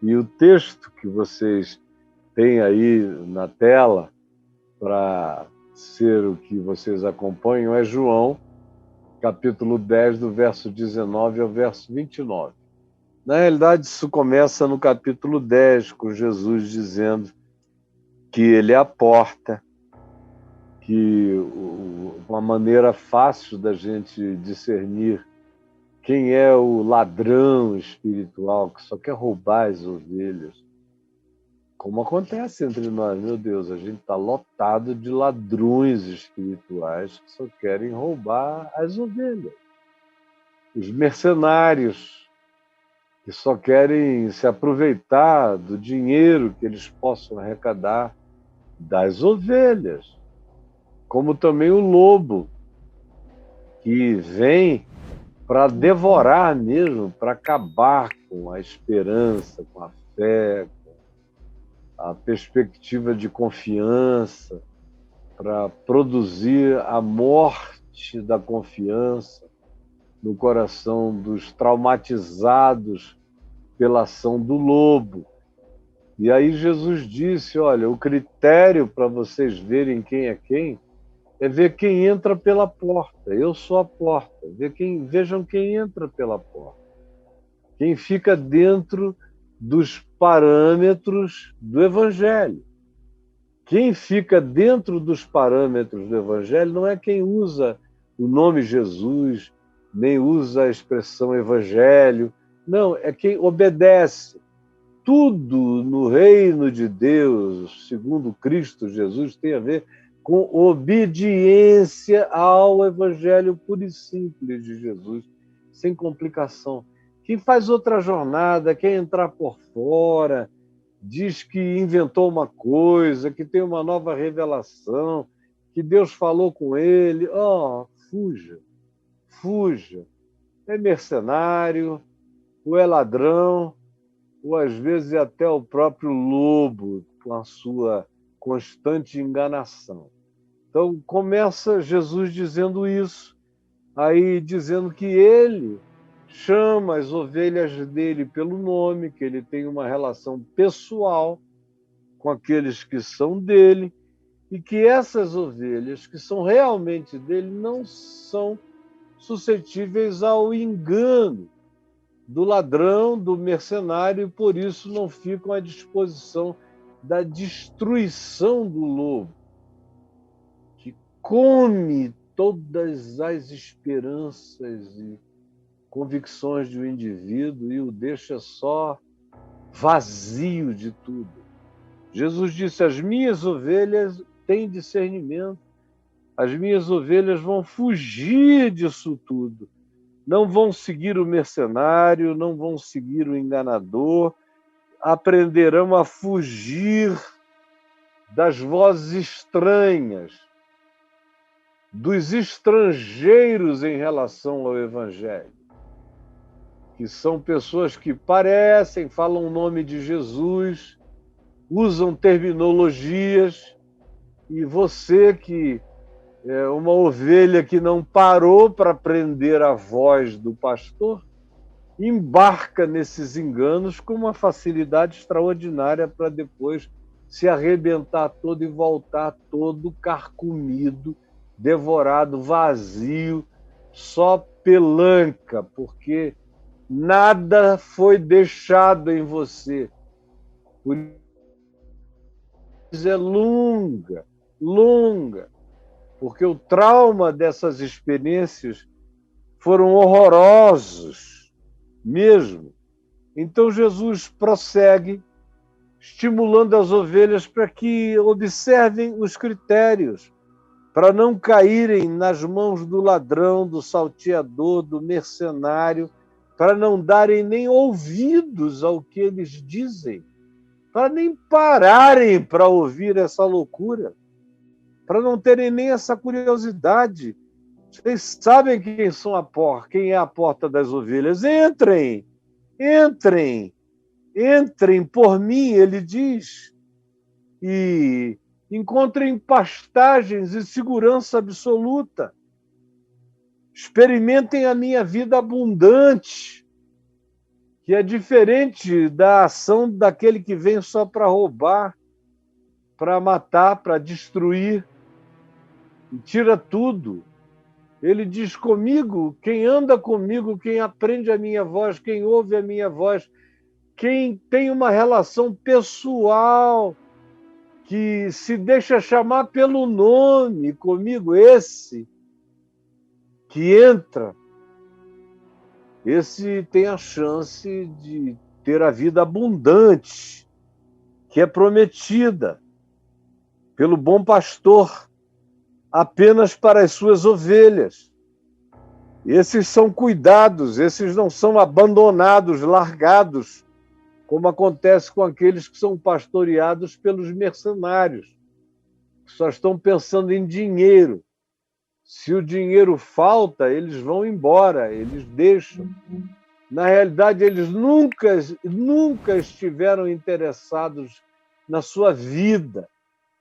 E o texto que vocês têm aí na tela, para ser o que vocês acompanham, é João, capítulo 10, do verso 19 ao verso 29. Na realidade, isso começa no capítulo 10, com Jesus dizendo que ele é a porta, que uma maneira fácil da gente discernir quem é o ladrão espiritual que só quer roubar as ovelhas. Como acontece entre nós, meu Deus, a gente está lotado de ladrões espirituais que só querem roubar as ovelhas. Os mercenários que só querem se aproveitar do dinheiro que eles possam arrecadar das ovelhas. Como também o lobo, que vem para devorar mesmo, para acabar com a esperança, com a fé, com a perspectiva de confiança, para produzir a morte da confiança no coração dos traumatizados pela ação do lobo. E aí Jesus disse, olha, o critério para vocês verem quem é ver quem entra pela porta. Eu sou a porta. Vejam quem entra pela porta. Quem fica dentro dos parâmetros do Evangelho. Quem fica dentro dos parâmetros do Evangelho não é quem usa o nome Jesus, nem usa a expressão Evangelho. Não, é quem obedece. Tudo no reino de Deus, segundo Cristo Jesus, tem a ver com obediência ao Evangelho puro e simples de Jesus, sem complicação. Quem faz outra jornada, quer entrar por fora, diz que inventou uma coisa, que tem uma nova revelação, que Deus falou com ele, fuja, fuja. É mercenário, ou é ladrão, ou às vezes até o próprio lobo, com a sua constante enganação. Então, começa Jesus dizendo isso, aí dizendo que ele chama as ovelhas dele pelo nome, que ele tem uma relação pessoal com aqueles que são dele, e que essas ovelhas que são realmente dele não são suscetíveis ao engano do ladrão, do mercenário, e por isso não ficam à disposição da destruição do lobo, que come todas as esperanças e convicções de um indivíduo e o deixa só vazio de tudo. Jesus disse, as minhas ovelhas têm discernimento, as minhas ovelhas vão fugir disso tudo. Não vão seguir o mercenário, não vão seguir o enganador, aprenderão a fugir das vozes estranhas, dos estrangeiros em relação ao Evangelho, que são pessoas que parecem, falam o nome de Jesus, usam terminologias, e você que é uma ovelha que não parou para aprender a voz do pastor, embarca nesses enganos com uma facilidade extraordinária para depois se arrebentar todo e voltar todo carcomido, devorado, vazio, só pelanca, porque nada foi deixado em você. Por isso é longa, porque o trauma dessas experiências foram horrorosos mesmo. Então Jesus prossegue, estimulando as ovelhas para que observem os critérios, para não caírem nas mãos do ladrão, do salteador, do mercenário, para não darem nem ouvidos ao que eles dizem, para nem pararem para ouvir essa loucura, para não terem nem essa curiosidade. Vocês sabem quem são quem é a porta das ovelhas. Entrem por mim, ele diz, e encontrem pastagens e segurança absoluta. Experimentem a minha vida abundante. que é diferente da ação daquele que vem só para roubar, para matar, para destruir, e tira tudo. Ele diz: comigo, quem anda comigo, quem aprende a minha voz, quem ouve a minha voz, quem tem uma relação pessoal, que se deixa chamar pelo nome comigo, esse que entra, esse tem a chance de ter a vida abundante, que é prometida pelo bom pastor apenas para as suas ovelhas. Esses são cuidados, esses não são abandonados, largados, como acontece com aqueles que são pastoreados pelos mercenários, que só estão pensando em dinheiro. Se o dinheiro falta, eles vão embora, eles deixam. Na realidade, eles nunca estiveram interessados na sua vida,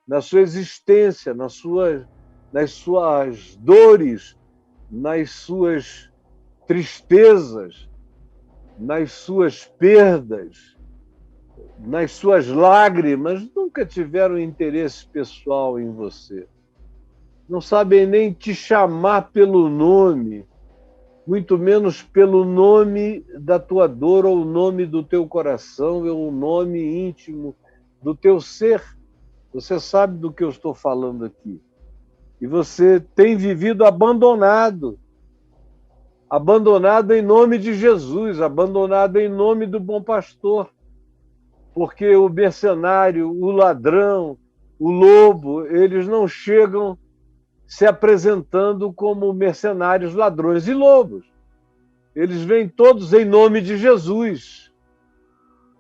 na sua existência, nas suas dores, nas suas tristezas, nas suas perdas, nas suas lágrimas, nunca tiveram interesse pessoal em você. Não sabem nem te chamar pelo nome, muito menos pelo nome da tua dor, ou o nome do teu coração, ou o nome íntimo do teu ser. Você sabe do que eu estou falando aqui. E você tem vivido abandonado em nome de Jesus, abandonado em nome do bom pastor, porque o mercenário, o ladrão, o lobo, eles não chegam se apresentando como mercenários, ladrões e lobos. Eles vêm todos em nome de Jesus.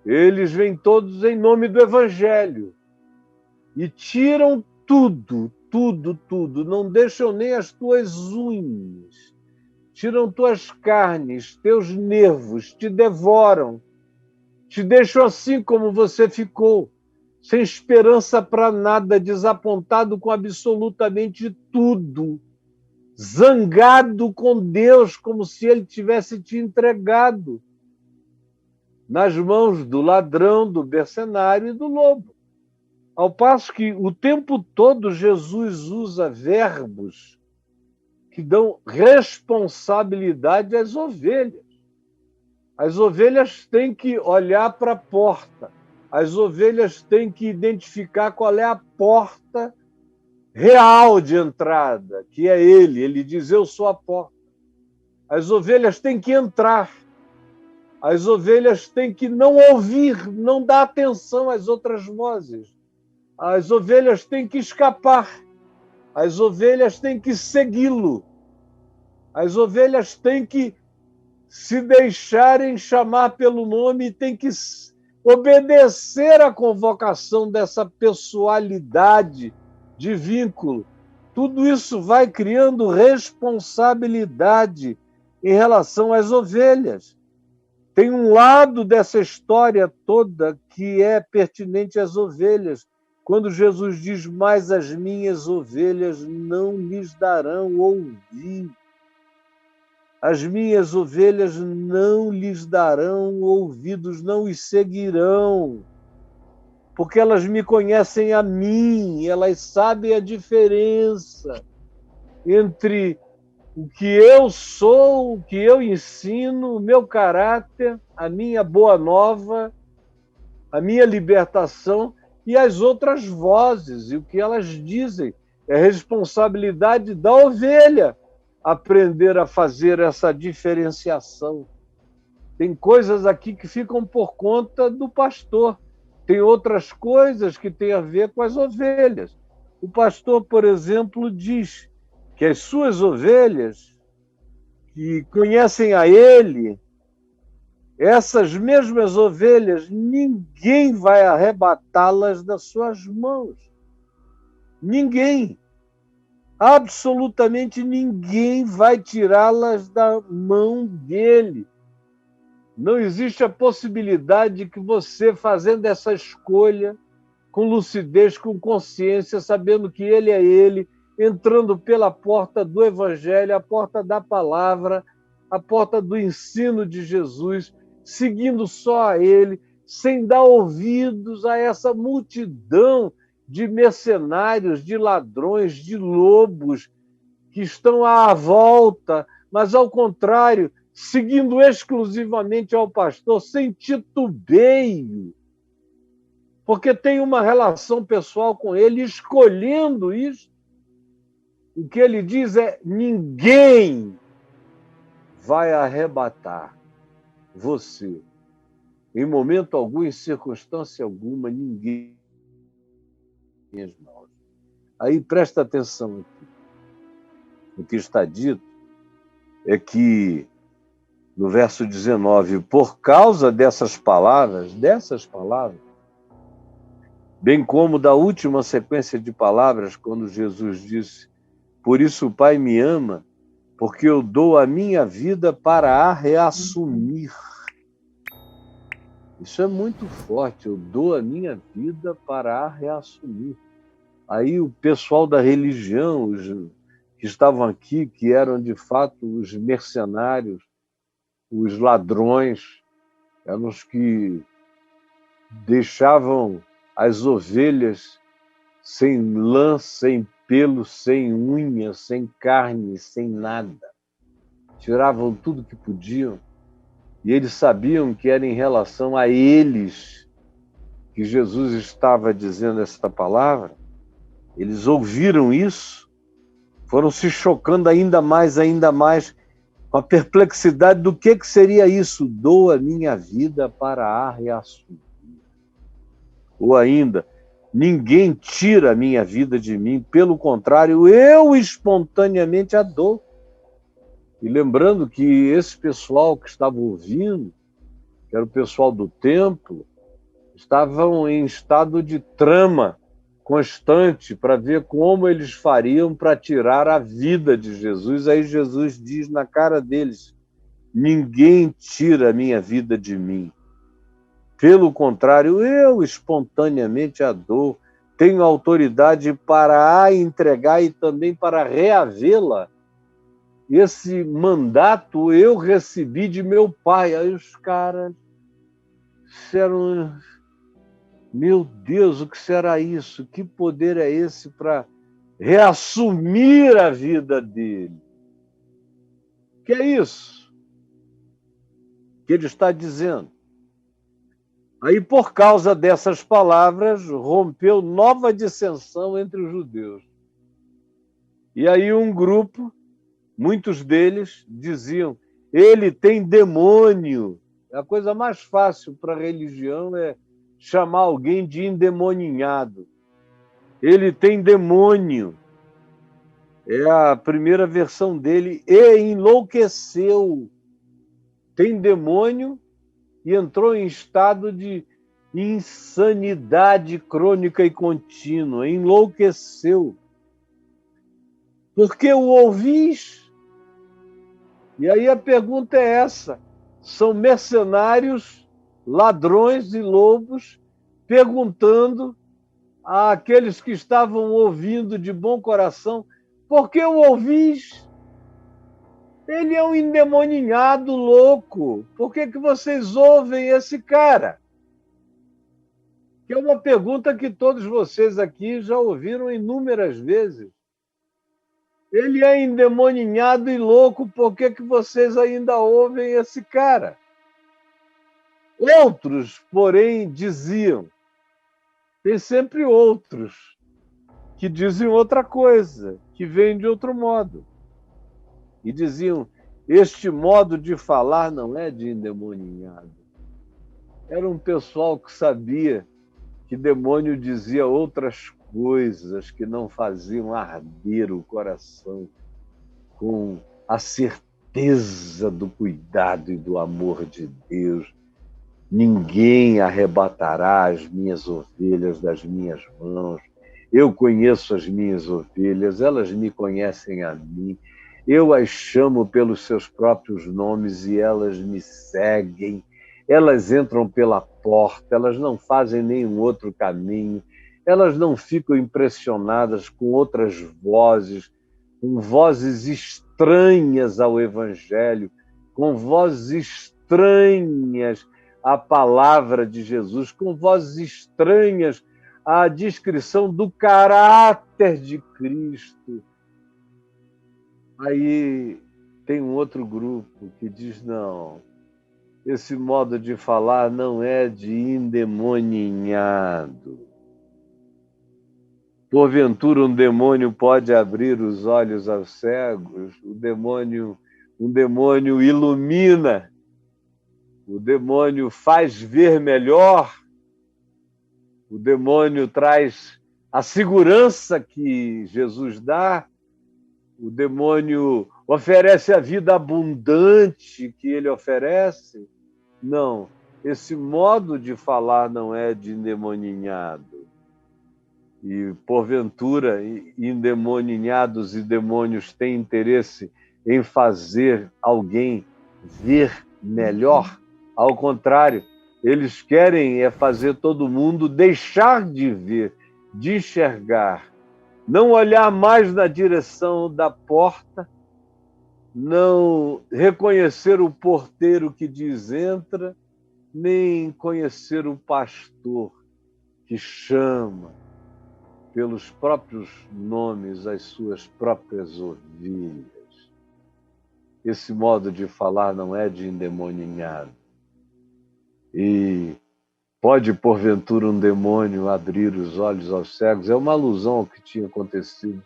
Eles vêm todos em nome do Evangelho. E tiram tudo, tudo, tudo. Não deixam nem as tuas unhas. Tiram tuas carnes, teus nervos, te devoram. Te deixam assim como você ficou, sem esperança para nada, desapontado com absolutamente tudo, zangado com Deus, como se ele tivesse te entregado nas mãos do ladrão, do mercenário e do lobo. Ao passo que o tempo todo Jesus usa verbos que dão responsabilidade às ovelhas. As ovelhas têm que olhar para a porta. As ovelhas têm que identificar qual é a porta real de entrada, que é ele. Ele diz: eu sou a porta. As ovelhas têm que entrar. As ovelhas têm que não ouvir, não dar atenção às outras vozes. As ovelhas têm que escapar. As ovelhas têm que segui-lo. As ovelhas têm que se deixarem chamar pelo nome e têm que obedecer à convocação dessa pessoalidade de vínculo. Tudo isso vai criando responsabilidade em relação às ovelhas. Tem um lado dessa história toda que é pertinente às ovelhas, quando Jesus diz: mas as minhas ovelhas não lhes darão ouvir. As minhas ovelhas não lhes darão ouvidos, não os seguirão, porque elas me conhecem a mim, elas sabem a diferença entre o que eu sou, o que eu ensino, o meu caráter, a minha boa nova, a minha libertação e as outras vozes. E o que elas dizem é responsabilidade da ovelha aprender a fazer essa diferenciação. Tem coisas aqui que ficam por conta do pastor. Tem outras coisas que têm a ver com as ovelhas. O pastor, por exemplo, diz que as suas ovelhas, que conhecem a ele, essas mesmas ovelhas, ninguém vai arrebatá-las das suas mãos. Ninguém. Absolutamente ninguém vai tirá-las da mão dele. Não existe a possibilidade de que você, fazendo essa escolha, com lucidez, com consciência, sabendo que ele é ele, entrando pela porta do Evangelho, a porta da palavra, a porta do ensino de Jesus, seguindo só a ele, sem dar ouvidos a essa multidão de mercenários, de ladrões, de lobos que estão à volta, mas, ao contrário, seguindo exclusivamente ao pastor, sem titubeio, porque tem uma relação pessoal com ele, escolhendo isso. O que ele diz é: ninguém vai arrebatar você, em momento algum, em circunstância alguma, ninguém. Aí presta atenção aqui. O que está dito é que, no verso 19, por causa dessas palavras, bem como da última sequência de palavras, quando Jesus disse: por isso o Pai me ama, porque eu dou a minha vida para a reassumir. Isso é muito forte, eu dou a minha vida para a reassumir. Aí o pessoal da religião, os que estavam aqui, que eram de fato os mercenários, os ladrões, eram os que deixavam as ovelhas sem lã, sem pelo, sem unha, sem carne, sem nada. Tiravam tudo que podiam. E eles sabiam que era em relação a eles que Jesus estava dizendo esta palavra. Eles ouviram isso, foram se chocando ainda mais, com a perplexidade do que seria isso. Dou a minha vida para a reassumir. Ou ainda, ninguém tira a minha vida de mim, pelo contrário, eu espontaneamente a dou. E lembrando que esse pessoal que estava ouvindo, que era o pessoal do templo, estavam em estado de trama constante para ver como eles fariam para tirar a vida de Jesus. Aí Jesus diz na cara deles: ninguém tira a minha vida de mim. Pelo contrário, eu espontaneamente a dou. Tenho autoridade para a entregar e também para reavê-la. Esse mandato eu recebi de meu pai. Aí os caras disseram: meu Deus, o que será isso? Que poder é esse para reassumir a vida dele? Que é isso que ele está dizendo? Aí, por causa dessas palavras, rompeu nova dissensão entre os judeus. E aí um grupo, muitos deles, diziam: ele tem demônio. A coisa mais fácil para a religião é chamar alguém de endemoninhado. Ele tem demônio. É a primeira versão dele. E enlouqueceu. Tem demônio e entrou em estado de insanidade crônica e contínua. Enlouqueceu. Porque o ouvis? E aí a pergunta é essa: são mercenários, ladrões e lobos perguntando àqueles que estavam ouvindo de bom coração: por que o ouvis? Ele é um endemoninhado louco. Por que vocês ouvem esse cara? Que é uma pergunta que todos vocês aqui já ouviram inúmeras vezes. Ele é endemoninhado e louco, por que vocês ainda ouvem esse cara? Outros, porém, diziam, tem sempre outros que dizem outra coisa, que vêm de outro modo. E diziam: este modo de falar não é de endemoninhado. Era um pessoal que sabia que demônio dizia outras coisas que não faziam arder o coração com a certeza do cuidado e do amor de Deus. Ninguém arrebatará as minhas ovelhas das minhas mãos. Eu conheço as minhas ovelhas, elas me conhecem a mim. Eu as chamo pelos seus próprios nomes e elas me seguem. Elas entram pela porta, elas não fazem nenhum outro caminho. Elas não ficam impressionadas com outras vozes, com vozes estranhas ao Evangelho, com vozes estranhas à palavra de Jesus, com vozes estranhas à descrição do caráter de Cristo. Aí tem um outro grupo que diz, não, esse modo de falar não é de endemoninhado. Porventura um demônio pode abrir os olhos aos cegos? Um demônio ilumina, o demônio faz ver melhor, o demônio traz a segurança que Jesus dá, o demônio oferece a vida abundante que ele oferece. Não, esse modo de falar não é de endemoninhado. E, porventura, endemoninhados e demônios têm interesse em fazer alguém ver melhor. Ao contrário, eles querem fazer todo mundo deixar de ver, de enxergar, não olhar mais na direção da porta, não reconhecer o porteiro que diz entra, nem conhecer o pastor que chama pelos próprios nomes as suas próprias ovelhas. Esse modo de falar não é de endemoninhado. E pode, porventura, um demônio abrir os olhos aos cegos? É uma alusão ao que tinha acontecido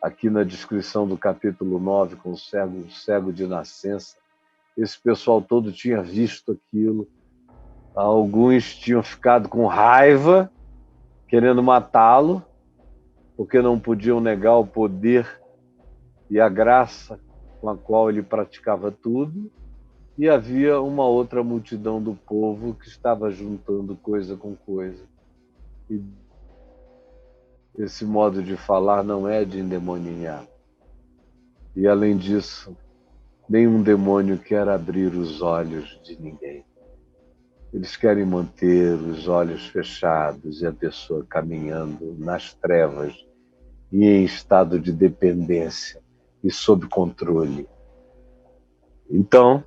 aqui na descrição do capítulo 9, com o cego de nascença. Esse pessoal todo tinha visto aquilo. Alguns tinham ficado com raiva, querendo matá-lo, porque não podiam negar o poder e a graça com a qual ele praticava tudo. E havia uma outra multidão do povo que estava juntando coisa com coisa. E esse modo de falar não é de endemoninhar. E, além disso, nenhum demônio quer abrir os olhos de ninguém. Eles querem manter os olhos fechados e a pessoa caminhando nas trevas e em estado de dependência e sob controle. Então,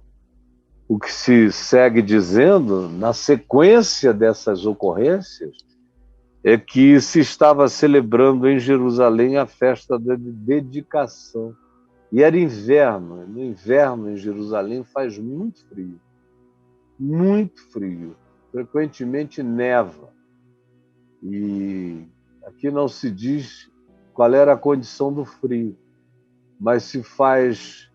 o que se segue dizendo, na sequência dessas ocorrências, é que se estava celebrando em Jerusalém a festa da dedicação. E era inverno. No inverno, em Jerusalém, faz muito frio. Muito frio. Frequentemente neva. E aqui não se diz qual era a condição do frio, mas se faz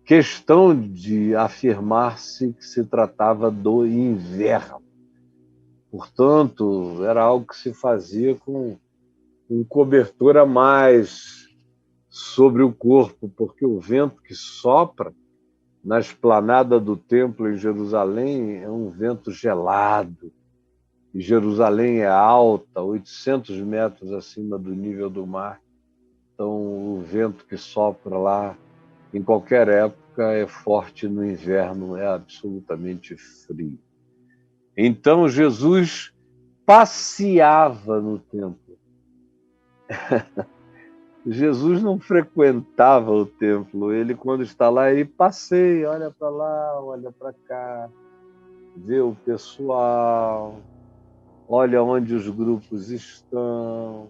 questão de afirmar-se que se tratava do inverno. Portanto, era algo que se fazia com um cobertor a mais sobre o corpo, porque o vento que sopra na esplanada do templo em Jerusalém é um vento gelado. E Jerusalém é alta, 800 metros acima do nível do mar. Então, o vento que sopra lá, em qualquer época, é forte, no inverno é absolutamente frio. Então, Jesus passeava no templo. Jesus não frequentava o templo. Ele, quando está lá, ele passeia, olha para lá, olha para cá, vê o pessoal, olha onde os grupos estão,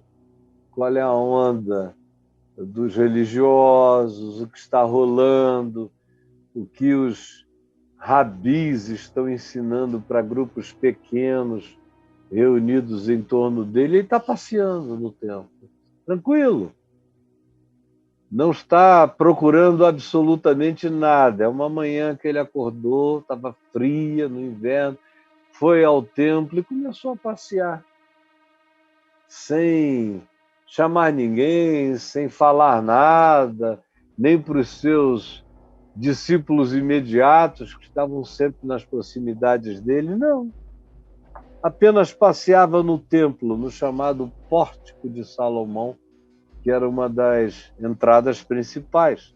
qual é a onda dos religiosos, o que está rolando, o que os rabis estão ensinando para grupos pequenos reunidos em torno dele. Ele está passeando no templo, tranquilo. Não está procurando absolutamente nada. É uma manhã que ele acordou, estava fria no inverno, foi ao templo e começou a passear, sem chamar ninguém, sem falar nada, nem para os seus discípulos imediatos, que estavam sempre nas proximidades dele, não. Apenas passeava no templo, no chamado Pórtico de Salomão, que era uma das entradas principais.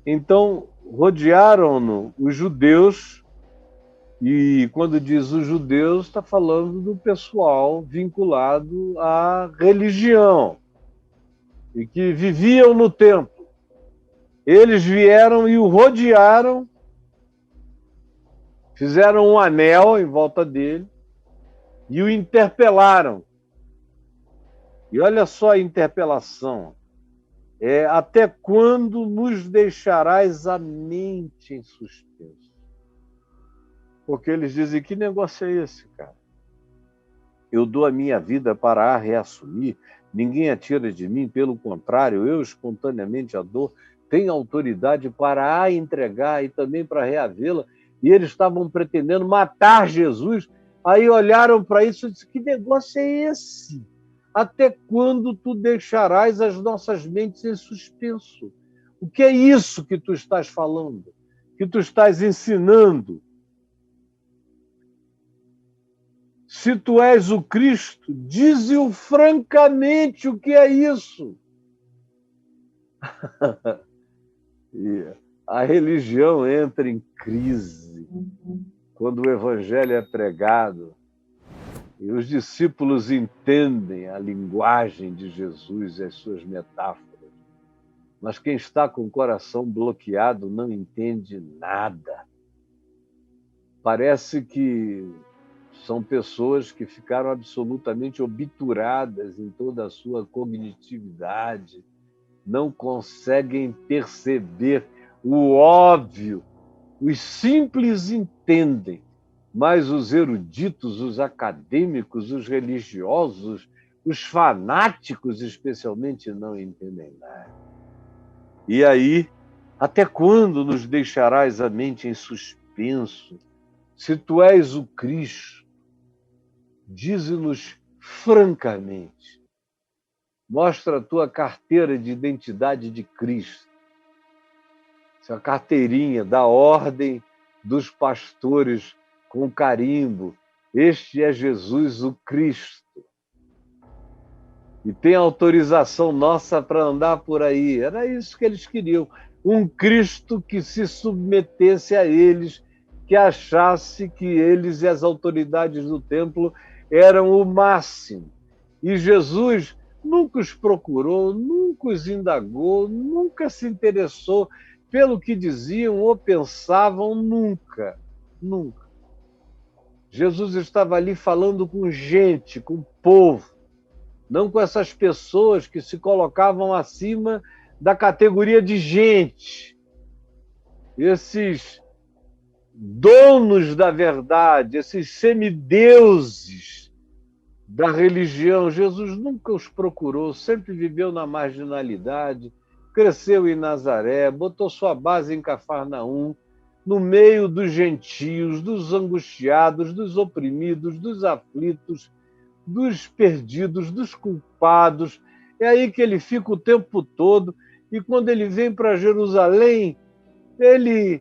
Então, rodearam-no os judeus, e quando diz os judeus, está falando do pessoal vinculado à religião, e que viviam no templo. Eles vieram e o rodearam fizeram um anel em volta dele e o interpelaram. E olha só a interpelação. Até quando nos deixarás a mente em suspenso? Porque eles dizem, que negócio é esse, cara? Eu dou a minha vida para a reassumir, ninguém a tira de mim, pelo contrário, eu espontaneamente a dou, tenho autoridade para a entregar e também para reavê-la. E eles estavam pretendendo matar Jesus. Aí olharam para isso e disseram, que negócio é esse? Até quando tu deixarás as nossas mentes em suspenso? O que é isso que tu estás falando? Que tu estás ensinando? Se tu és o Cristo, dize-o francamente, o que é isso? E a religião entra em crise quando o evangelho é pregado e os discípulos entendem a linguagem de Jesus e as suas metáforas. Mas quem está com o coração bloqueado não entende nada. Parece que são pessoas que ficaram absolutamente obturadas em toda a sua cognitividade, não conseguem perceber o óbvio. Os simples entendem, mas os eruditos, os acadêmicos, os religiosos, os fanáticos, especialmente, não entendem nada. E aí, até quando nos deixarás a mente em suspenso? Se tu és o Cristo, dize-nos francamente. Mostra a tua carteira de identidade de Cristo. Essa carteirinha da ordem dos pastores com carimbo. Este é Jesus o Cristo. E tem autorização nossa para andar por aí. Era isso que eles queriam. Um Cristo que se submetesse a eles, que achasse que eles e as autoridades do templo eram o máximo. E Jesus nunca os procurou, nunca os indagou, nunca se interessou pelo que diziam ou pensavam, nunca, nunca. Jesus estava ali falando com gente, com povo, não com essas pessoas que se colocavam acima da categoria de gente. Esses donos da verdade, esses semideuses da religião, Jesus nunca os procurou, sempre viveu na marginalidade, cresceu em Nazaré, botou sua base em Cafarnaum, no meio dos gentios, dos angustiados, dos oprimidos, dos aflitos, dos perdidos, dos culpados. É aí que ele fica o tempo todo, e quando ele vem para Jerusalém, ele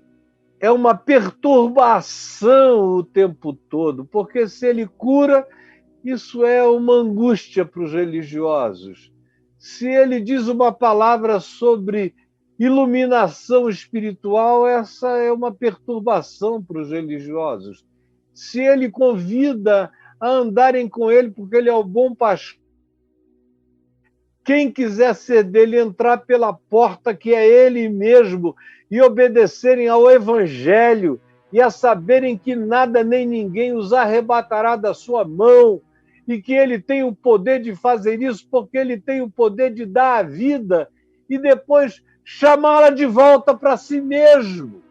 é uma perturbação o tempo todo, porque se ele cura, isso é uma angústia para os religiosos. Se ele diz uma palavra sobre iluminação espiritual, essa é uma perturbação para os religiosos. Se ele convida a andarem com ele, porque ele é o bom pastor, quem quiser ser dele, entrar pela porta que é ele mesmo e obedecerem ao evangelho e a saberem que nada nem ninguém os arrebatará da sua mão e que ele tem o poder de fazer isso porque ele tem o poder de dar a vida e depois chamá-la de volta para si mesmo.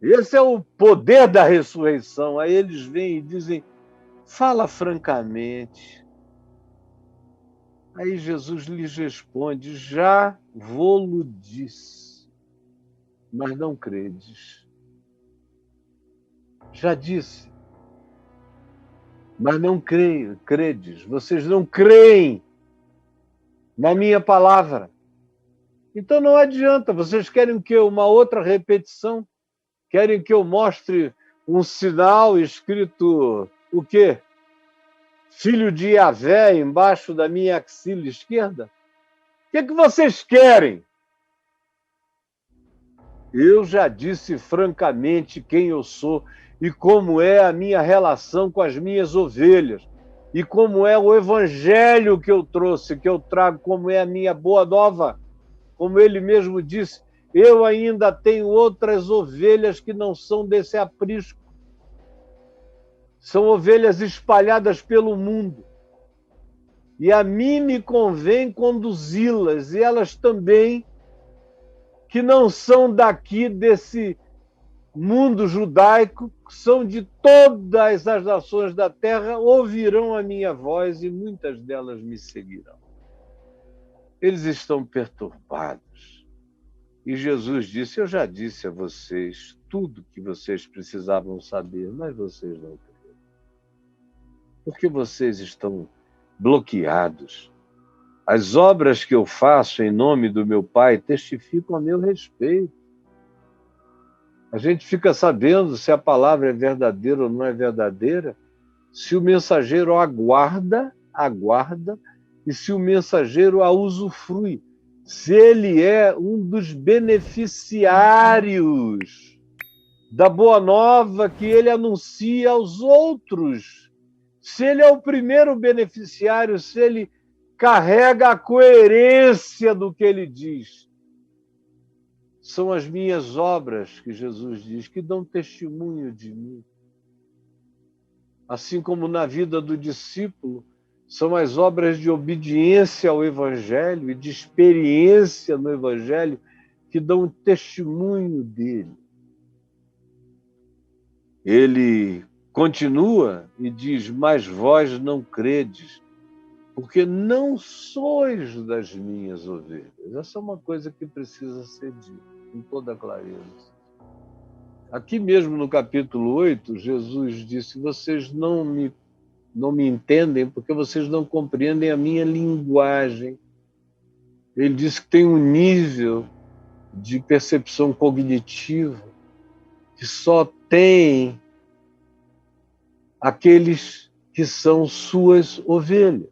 Esse é o poder da ressurreição. Aí eles vêm e dizem, fala francamente. Aí Jesus lhes responde, já vô-lo disse, mas não credes. Já disse, mas não credes. Vocês não creem na minha palavra. Então não adianta. Vocês querem que uma outra repetição? Querem que eu mostre um sinal escrito o quê? Filho de Yahvé embaixo da minha axila esquerda? O que vocês querem? Eu já disse francamente quem eu sou e como é a minha relação com as minhas ovelhas e como é o evangelho que eu trouxe, que eu trago, como é a minha boa nova. Como ele mesmo disse, eu ainda tenho outras ovelhas que não são desse aprisco. São ovelhas espalhadas pelo mundo. E a mim me convém conduzi-las, e elas também, que não são daqui desse mundo judaico, são de todas as nações da terra, ouvirão a minha voz e muitas delas me seguirão. Eles estão perturbados. E Jesus disse, eu já disse a vocês tudo que vocês precisavam saber, mas vocês não creram. Porque vocês estão bloqueados. As obras que eu faço em nome do meu Pai testificam a meu respeito. A gente fica sabendo se a palavra é verdadeira ou não é verdadeira, se o mensageiro aguarda, e se o mensageiro a usufrui, se ele é um dos beneficiários da boa nova que ele anuncia aos outros, se ele é o primeiro beneficiário, se ele carrega a coerência do que ele diz. São as minhas obras, que Jesus diz, que dão testemunho de mim. Assim como na vida do discípulo, são as obras de obediência ao Evangelho e de experiência no Evangelho que dão testemunho dele. Ele continua e diz, mas vós não credes, porque não sois das minhas ovelhas. Essa é uma coisa que precisa ser dita com toda clareza. Aqui mesmo no capítulo 8, Jesus disse, vocês não me entendem porque vocês não compreendem a minha linguagem. Ele disse que tem um nível de percepção cognitiva que só tem aqueles que são suas ovelhas.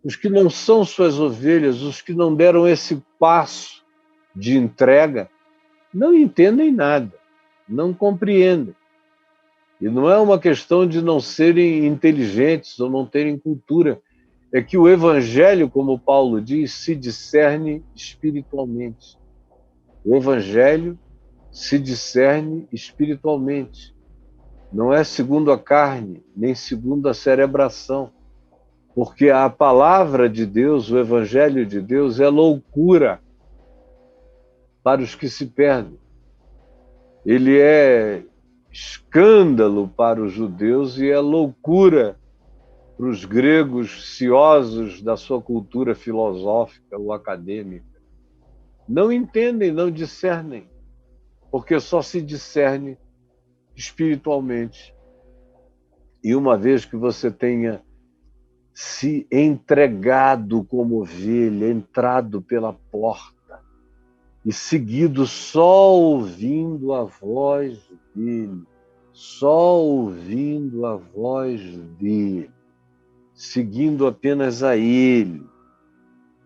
Os que não são suas ovelhas, os que não deram esse passo de entrega, não entendem nada, não compreendem. E não é uma questão de não serem inteligentes ou não terem cultura. É que o Evangelho, como Paulo diz, se discerne espiritualmente. O Evangelho se discerne espiritualmente. Não é segundo a carne, nem segundo a cerebração. Porque a palavra de Deus, o Evangelho de Deus, é loucura para os que se perdem. Ele é escândalo para os judeus e é loucura para os gregos ciosos da sua cultura filosófica ou acadêmica. Não entendem, não discernem, porque só se discerne espiritualmente. E uma vez que você tenha se entregado como ovelha, entrado pela porta, e seguido só ouvindo a voz dele, só ouvindo a voz dele, seguindo apenas a ele.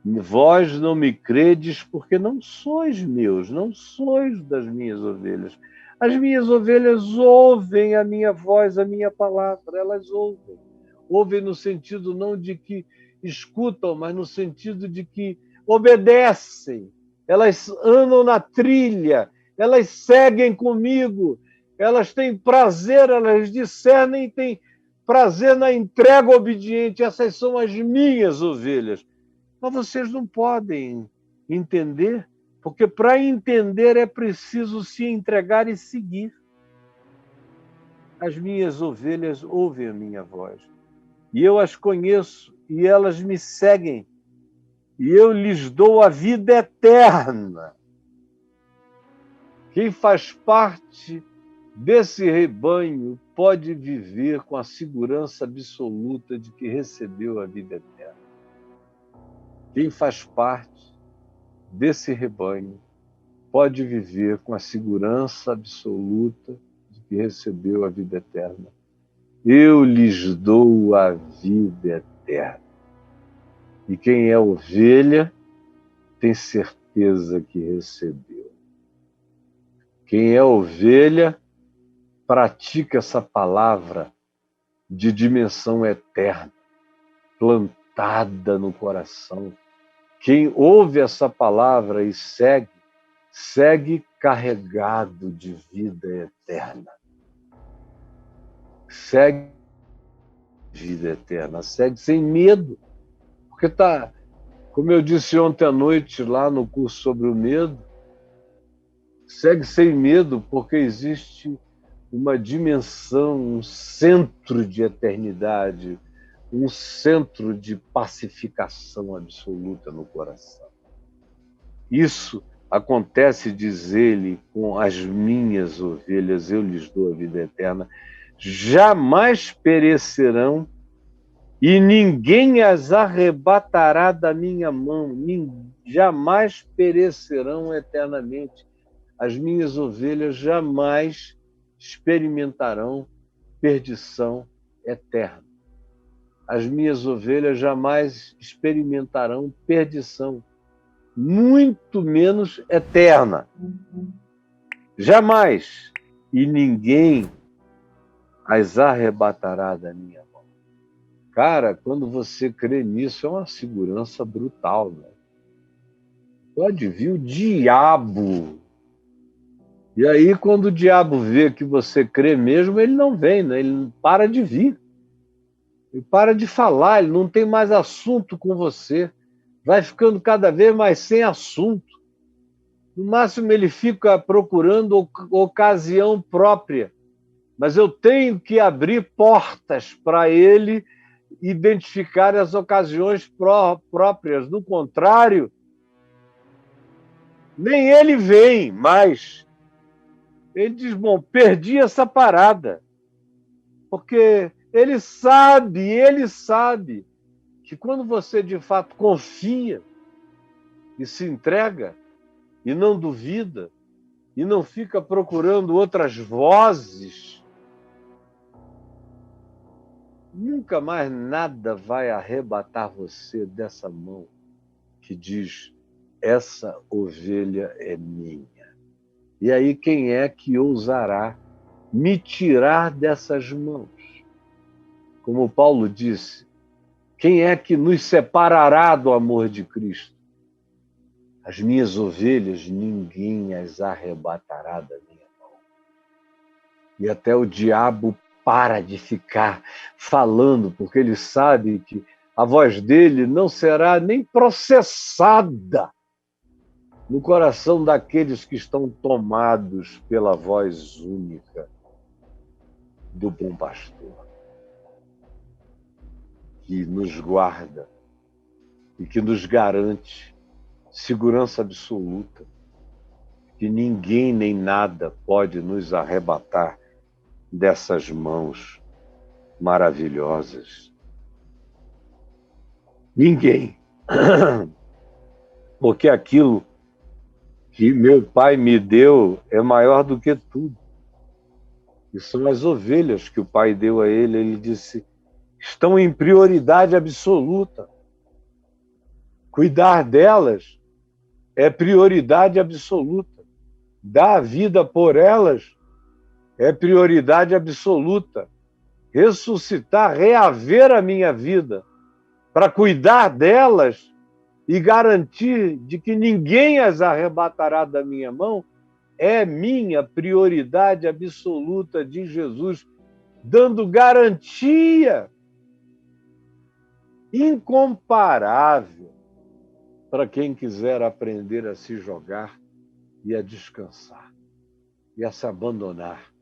Vós não me credes porque não sois meus, não sois das minhas ovelhas. As minhas ovelhas ouvem a minha voz, a minha palavra, elas ouvem. Ouvem no sentido não de que escutam, mas no sentido de que obedecem. Elas andam na trilha, elas seguem comigo, elas têm prazer, elas discernem e têm prazer na entrega obediente. Essas são as minhas ovelhas. Mas vocês não podem entender, porque para entender é preciso se entregar e seguir. As minhas ovelhas ouvem a minha voz, e eu as conheço, e elas me seguem, e eu lhes dou a vida eterna. Quem faz parte desse rebanho pode viver com a segurança absoluta de que recebeu a vida eterna. Quem faz parte desse rebanho pode viver com a segurança absoluta de que recebeu a vida eterna. Eu lhes dou a vida eterna. E quem é ovelha tem certeza que recebeu. Quem é ovelha pratica essa palavra de dimensão eterna, plantada no coração. Quem ouve essa palavra e segue, segue carregado de vida eterna. Segue vida eterna, segue sem medo. Porque tá, como eu disse ontem à noite lá no curso sobre o medo, segue sem medo porque existe uma dimensão, um centro de eternidade, um centro de pacificação absoluta no coração. Isso acontece, diz ele, com as minhas ovelhas, eu lhes dou a vida eterna, jamais perecerão e ninguém as arrebatará da minha mão, jamais perecerão eternamente. As minhas ovelhas jamais experimentarão perdição eterna. As minhas ovelhas jamais experimentarão perdição, muito menos eterna. Jamais. E ninguém as arrebatará da minha mão. Cara, quando você crê nisso, é uma segurança brutal, né? Pode vir o diabo. E aí, quando o diabo vê que você crê mesmo, ele não vem, né? Ele para de vir. Ele para de falar, ele não tem mais assunto com você. Vai ficando cada vez mais sem assunto. No máximo, ele fica procurando ocasião própria. Mas eu tenho que abrir portas para ele identificar as ocasiões próprias. Do contrário, nem ele vem mais. Ele diz, bom, perdi essa parada. Porque ele sabe que quando você de fato confia e se entrega e não duvida e não fica procurando outras vozes, nunca mais nada vai arrebatar você dessa mão que diz, essa ovelha é minha. E aí quem é que ousará me tirar dessas mãos? Como Paulo disse, quem é que nos separará do amor de Cristo? As minhas ovelhas, ninguém as arrebatará da minha mão. E até o diabo para de ficar falando, porque ele sabe que a voz dele não será nem processada no coração daqueles que estão tomados pela voz única do bom pastor, que nos guarda e que nos garante segurança absoluta, que ninguém nem nada pode nos arrebatar dessas mãos maravilhosas. Ninguém. Porque aquilo que meu pai me deu é maior do que tudo. E são as ovelhas que o pai deu a ele. Ele disse, estão em prioridade absoluta. Cuidar delas é prioridade absoluta. Dar a vida por elas é prioridade absoluta. Ressuscitar, reaver a minha vida para cuidar delas e garantir de que ninguém as arrebatará da minha mão é minha prioridade absoluta de Jesus, dando garantia incomparável para quem quiser aprender a se jogar e a descansar, e a se abandonar,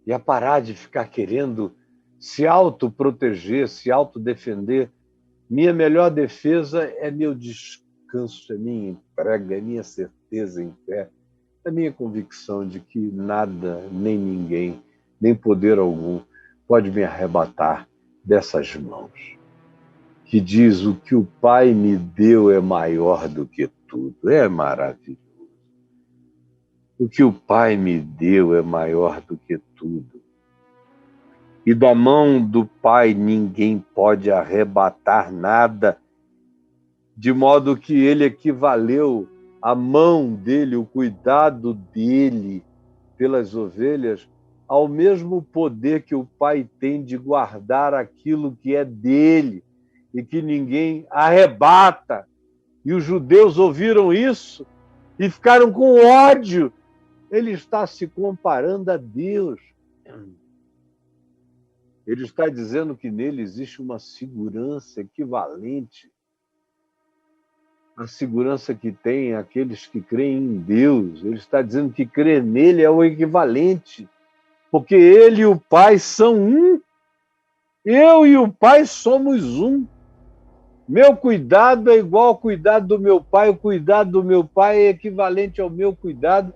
e a parar de ficar querendo se autoproteger, se autodefender. Minha melhor defesa é meu descanso, é minha entrega, é minha certeza em fé, é minha convicção de que nada, nem ninguém, nem poder algum pode me arrebatar dessas mãos. Que diz, o que o Pai me deu é maior do que tudo. É maravilhoso. O que o Pai me deu é maior do que tudo. E da mão do Pai ninguém pode arrebatar nada, de modo que ele equivaleu a mão dele, o cuidado dele pelas ovelhas, ao mesmo poder que o Pai tem de guardar aquilo que é dele e que ninguém arrebata. E os judeus ouviram isso e ficaram com ódio. Ele está se comparando a Deus. Ele está dizendo que nele existe uma segurança equivalente à segurança que tem aqueles que creem em Deus. Ele está dizendo que crer nele é o equivalente, porque ele e o Pai são um. Eu e o Pai somos um. Meu cuidado é igual ao cuidado do meu Pai, o cuidado do meu Pai é equivalente ao meu cuidado.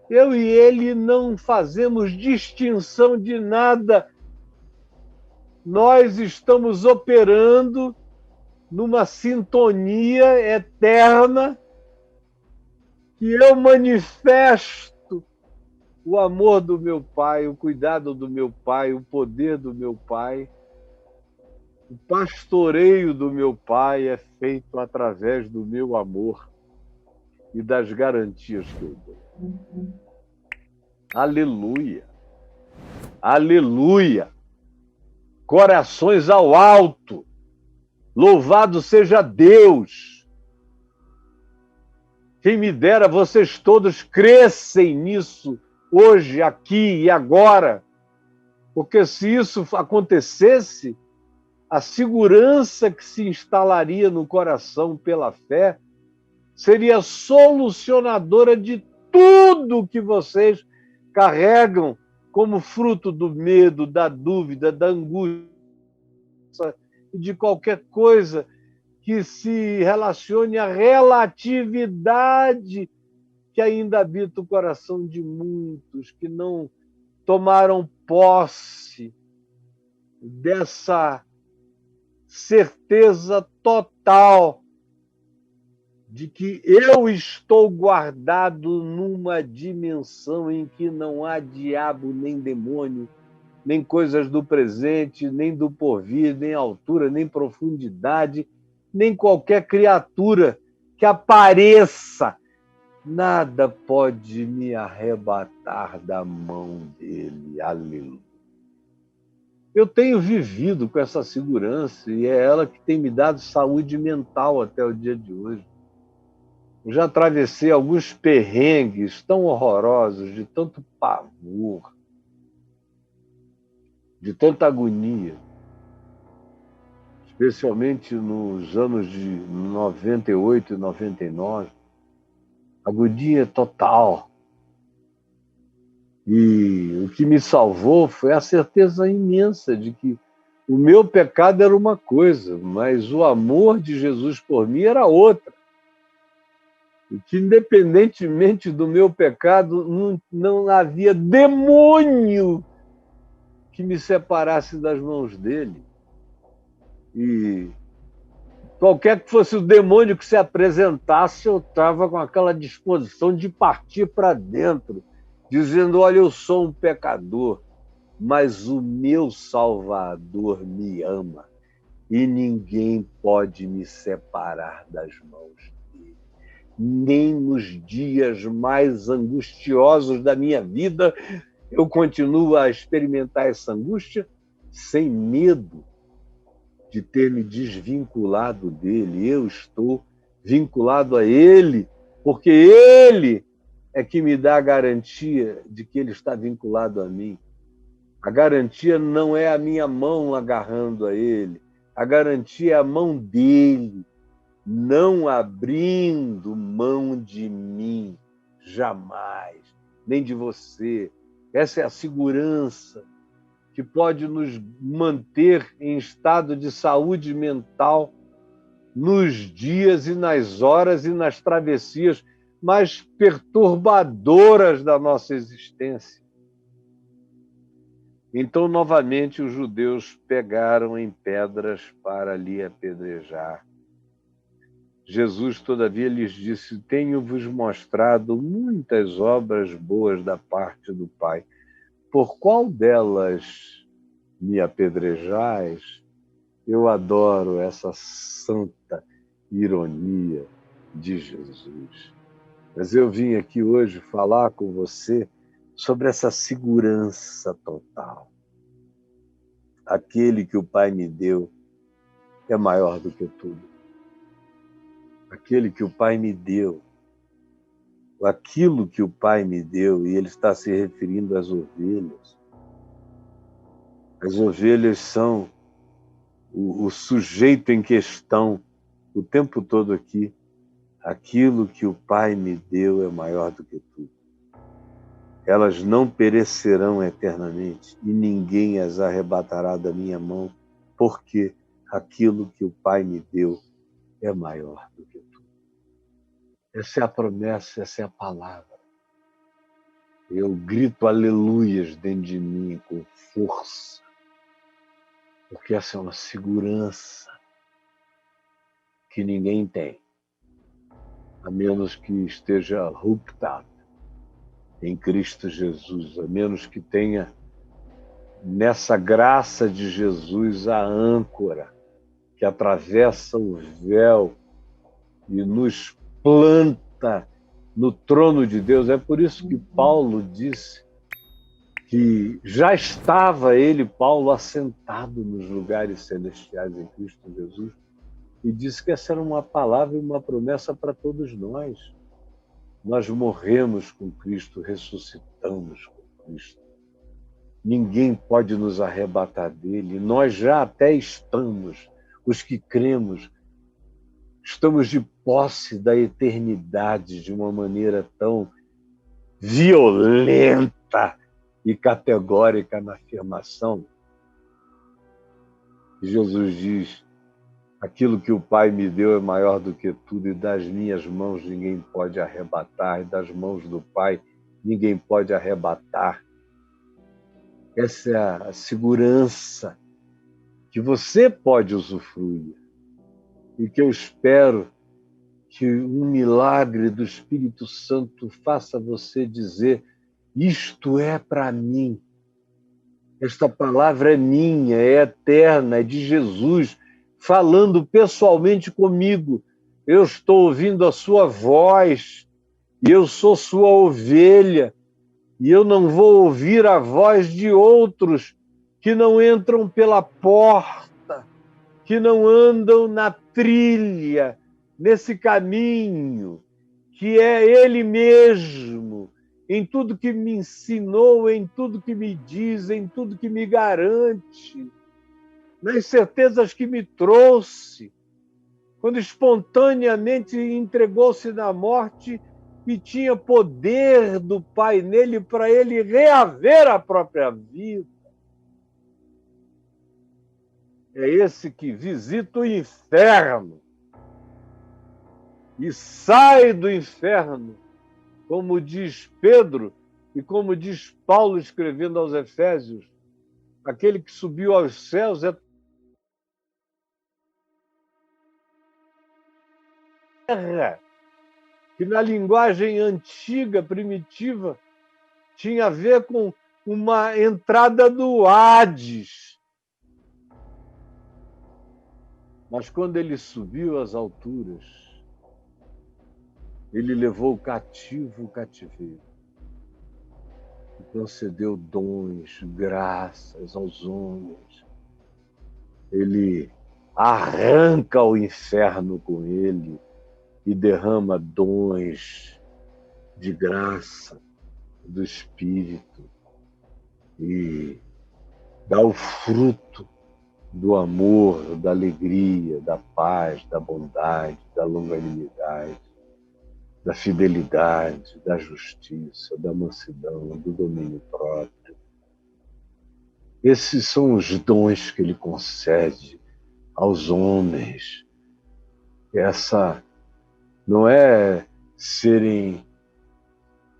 Eu e ele não fazemos distinção de nada. Nós estamos operando numa sintonia eterna que eu manifesto o amor do meu Pai, o cuidado do meu Pai, o poder do meu Pai. O pastoreio do meu Pai é feito através do meu amor e das garantias que eu dou. Aleluia! Aleluia! Corações ao alto! Louvado seja Deus! Quem me dera vocês todos crescem nisso hoje, aqui e agora, porque se isso acontecesse, a segurança que se instalaria no coração pela fé seria solucionadora de tudo que vocês carregam como fruto do medo, da dúvida, da angústia e de qualquer coisa que se relacione à relatividade que ainda habita o coração de muitos que não tomaram posse dessa certeza total de que eu estou guardado numa dimensão em que não há diabo, nem demônio, nem coisas do presente, nem do porvir, nem altura, nem profundidade, nem qualquer criatura que apareça. Nada pode me arrebatar da mão dele. Aleluia. Eu tenho vivido com essa segurança e é ela que tem me dado saúde mental até o dia de hoje. Eu já atravessei alguns perrengues tão horrorosos, de tanto pavor, de tanta agonia, especialmente nos anos de 98 e 99. Agonia total. E o que me salvou foi a certeza imensa de que o meu pecado era uma coisa, mas o amor de Jesus por mim era outra. E que, independentemente do meu pecado, não havia demônio que me separasse das mãos dele. E qualquer que fosse o demônio que se apresentasse, eu estava com aquela disposição de partir para dentro, dizendo: olha, eu sou um pecador, mas o meu Salvador me ama e ninguém pode me separar das mãos dele. Nem nos dias mais angustiosos da minha vida eu continuo a experimentar essa angústia sem medo de ter me desvinculado dele. Eu estou vinculado a ele, porque ele é que me dá a garantia de que ele está vinculado a mim. A garantia não é a minha mão agarrando a ele, a garantia é a mão dele, não abrindo mão de mim, jamais, nem de você. Essa é a segurança que pode nos manter em estado de saúde mental nos dias e nas horas e nas travessias mais perturbadoras da nossa existência. Então, novamente, os judeus pegaram em pedras para lhe apedrejar. Jesus, todavia, lhes disse: tenho-vos mostrado muitas obras boas da parte do Pai. Por qual delas me apedrejais? Eu adoro essa santa ironia de Jesus. Mas eu vim aqui hoje falar com você sobre essa segurança total. Aquele que o Pai me deu é maior do que tudo. Aquele que o Pai me deu aquilo que o Pai me deu, e ele está se referindo às ovelhas. As ovelhas são o sujeito em questão o tempo todo aqui. Aquilo que o Pai me deu é maior do que tudo. Elas não perecerão eternamente e ninguém as arrebatará da minha mão, porque aquilo que o Pai me deu é maior do que tudo. Essa é a promessa, essa é a palavra. Eu grito aleluias dentro de mim com força, porque essa é uma segurança que ninguém tem, a menos que esteja hooked up em Cristo Jesus, a menos que tenha nessa graça de Jesus a âncora que atravessa o véu e nos planta no trono de Deus. É por isso que Paulo disse que já estava ele, Paulo, assentado nos lugares celestiais em Cristo Jesus, e disse que essa era uma palavra e uma promessa para todos nós. Nós morremos com Cristo, ressuscitamos com Cristo. Ninguém pode nos arrebatar dele. Nós já até estamos, os que cremos, estamos de posse da eternidade de uma maneira tão violenta e categórica na afirmação. Jesus diz: aquilo que o Pai me deu é maior do que tudo, e das minhas mãos ninguém pode arrebatar, e das mãos do Pai ninguém pode arrebatar. Essa é a segurança que você pode usufruir e que eu espero que um milagre do Espírito Santo faça você dizer: isto é para mim. Esta palavra é minha, é eterna, é de Jesus, falando pessoalmente comigo. Eu estou ouvindo a sua voz e eu sou sua ovelha. E eu não vou ouvir a voz de outros que não entram pela porta, que não andam na trilha, nesse caminho, que é Ele mesmo, em tudo que me ensinou, em tudo que me diz, em tudo que me garante, nas certezas que me trouxe, quando espontaneamente entregou-se na morte e tinha poder do Pai nele para ele reaver a própria vida. É esse que visita o inferno e sai do inferno, como diz Pedro e como diz Paulo escrevendo aos Efésios: aquele que subiu aos céus é terra, que na linguagem antiga, primitiva, tinha a ver com uma entrada do Hades. Mas quando ele subiu às alturas, ele levou cativo o cativeiro e concedeu dons, graças aos homens. Ele arranca o inferno com ele e derrama dons de graça do Espírito e dá o fruto do amor, da alegria, da paz, da bondade, da longanimidade, da fidelidade, da justiça, da mansidão, do domínio próprio. Esses são os dons que ele concede aos homens. Essa não é serem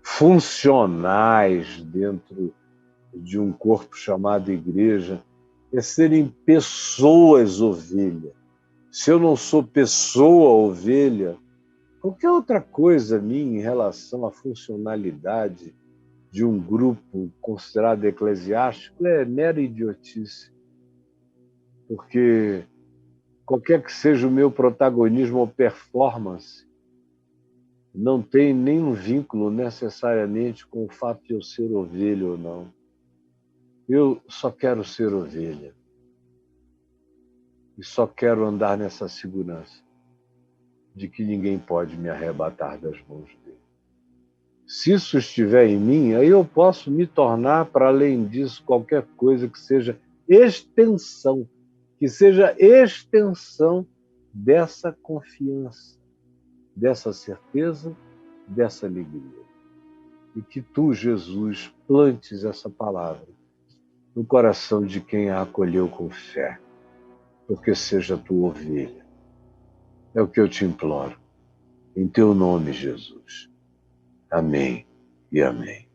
funcionais dentro de um corpo chamado igreja, é serem pessoas ovelha. Se eu não sou pessoa ovelha, qualquer outra coisa minha em relação à funcionalidade de um grupo considerado eclesiástico é mera idiotice. Porque qualquer que seja o meu protagonismo ou performance, não tem nenhum vínculo necessariamente com o fato de eu ser ovelha ou não. Eu só quero ser ovelha. E só quero andar nessa segurança de que ninguém pode me arrebatar das mãos dele. Se isso estiver em mim, aí eu posso me tornar, para além disso, qualquer coisa que seja extensão dessa confiança, dessa certeza, dessa alegria. E que tu, Jesus, plantes essa palavra no coração de quem a acolheu com fé, porque seja tua ovelha. É o que eu te imploro. Em teu nome, Jesus. Amém e amém.